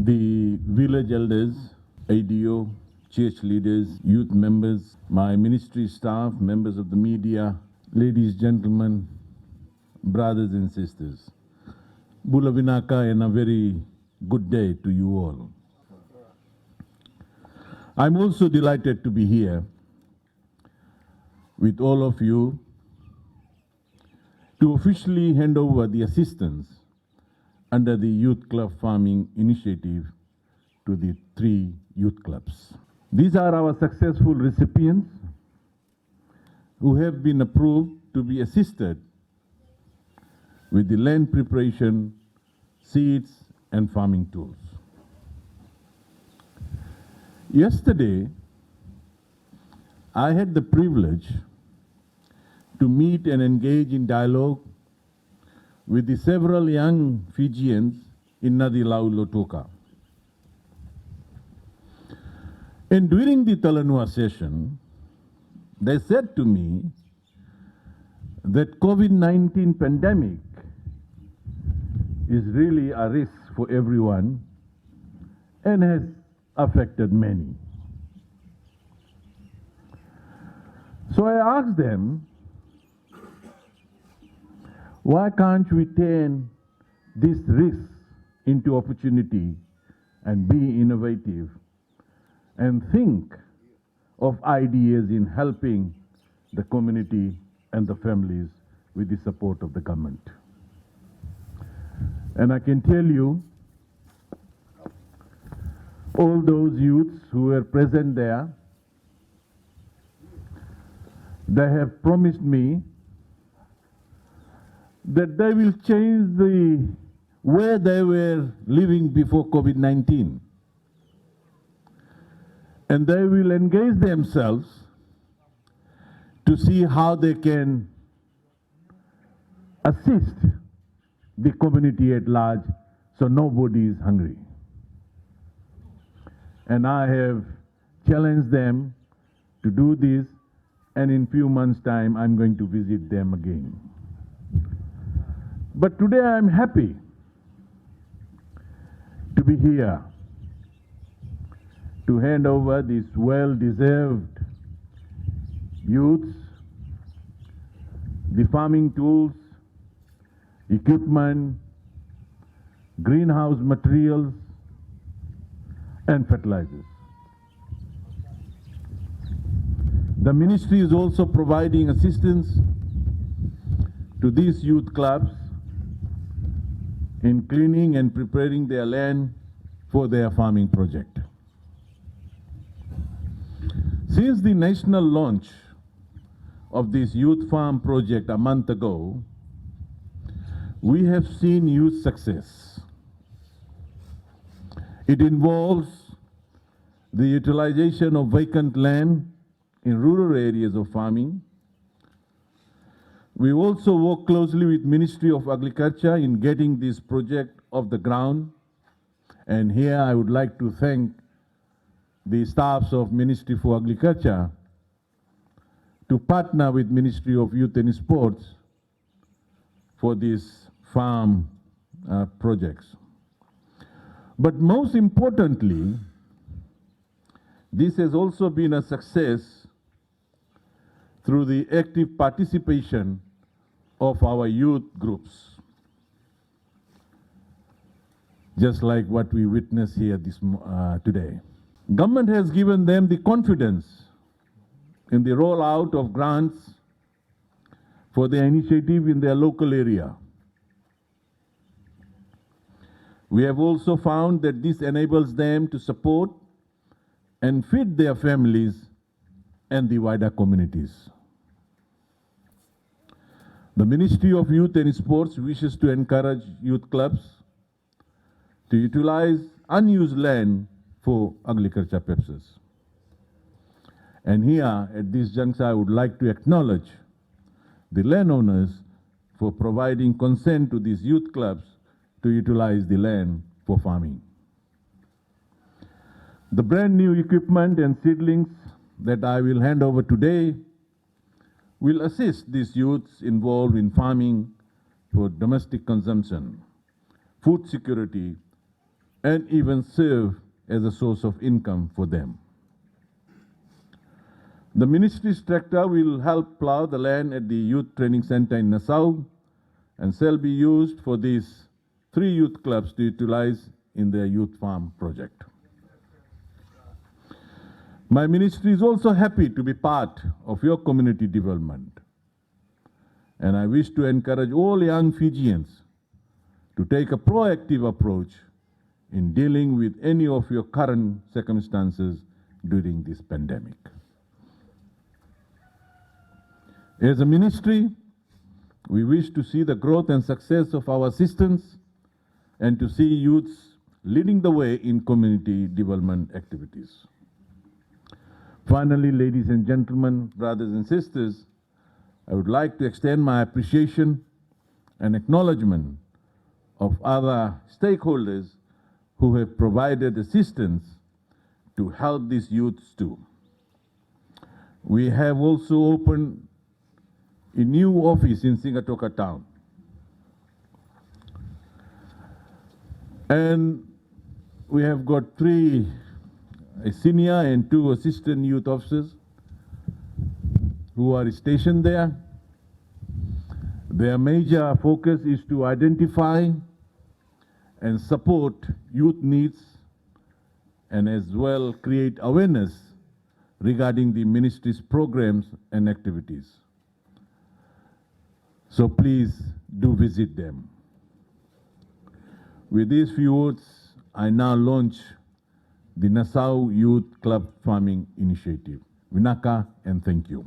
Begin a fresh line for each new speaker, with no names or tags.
the village elders, ADO, church leaders, youth members, my ministry staff, members of the media, ladies, gentlemen, brothers and sisters. Bula Vinaka, and a very good day to you all. I'm also delighted to be here with all of you to officially hand over the assistance under the Youth Club Farming Initiative to the 3 youth clubs. These are our successful recipients who have been approved to be assisted with the land preparation, seeds, and farming tools. Yesterday, I had the privilege to meet and engage in dialogue with the several young Fijians in Nakabuta. And during the Talanua session, they said to me that COVID-19 pandemic is really a risk for everyone and has affected many. So I asked them, why can't we turn this risk into opportunity and be innovative and think of ideas in helping the community and the families with the support of the government? And I can tell you, all those youths who were present there, they have promised me that they will change the way they were living before COVID-19. And they will engage themselves to see how they can assist the community at large so nobody is hungry. And I have challenged them to do this, and in few months' time I'm going to visit them again. But today I'm happy to be here to hand over these well-deserved youths the farming tools, equipment, greenhouse materials, and fertilizers. The ministry is also providing assistance to these youth clubs in cleaning and preparing their land for their farming project. Since the national launch of this youth farm project a month ago, we have seen huge success. It involves the utilization of vacant land in rural areas of farming. We also work closely with Ministry of Agriculture in getting this project off the ground. And here I would like to thank the staffs of Ministry for Agriculture to partner with Ministry of Youth and Sports for these farm projects. But most importantly, this has also been a success through the active participation of our youth groups, just like what we witness here today. Government has given them the confidence in the rollout of grants for their initiative in their local area. We have also found that this enables them to support and feed their families and the wider communities. The Ministry of Youth and Sports wishes to encourage youth clubs to utilize unused land for agriculture purposes. And here, at this juncture, I would like to acknowledge the landowners for providing consent to these youth clubs to utilize the land for farming. The brand new equipment and seedlings that I will hand over today will assist these youths involved in farming for domestic consumption, food security, and even serve as a source of income for them. The ministry's tractor will help plow the land at the Youth Training Center in Nassau and shall be used for these 3 youth clubs to utilize in their youth farm project. My ministry is also happy to be part of your community development, and I wish to encourage all young Fijians to take a proactive approach in dealing with any of your current circumstances during this pandemic. As a ministry, we wish to see the growth and success of our assistance and to see youths leading the way in community development activities. Finally, ladies and gentlemen, brothers and sisters, I would like to extend my appreciation and acknowledgement of other stakeholders who have provided assistance to help these youths too. We have also opened a new office in Sigatoka town. And we have got 3 senior and 2 assistant youth officers who are stationed there. Their major focus is to identify and support youth needs and as well create awareness regarding the ministry's programs and activities. So please do visit them. With these few words, I now launch the Nassau Youth Club Farming Initiative. Vinaka and thank you.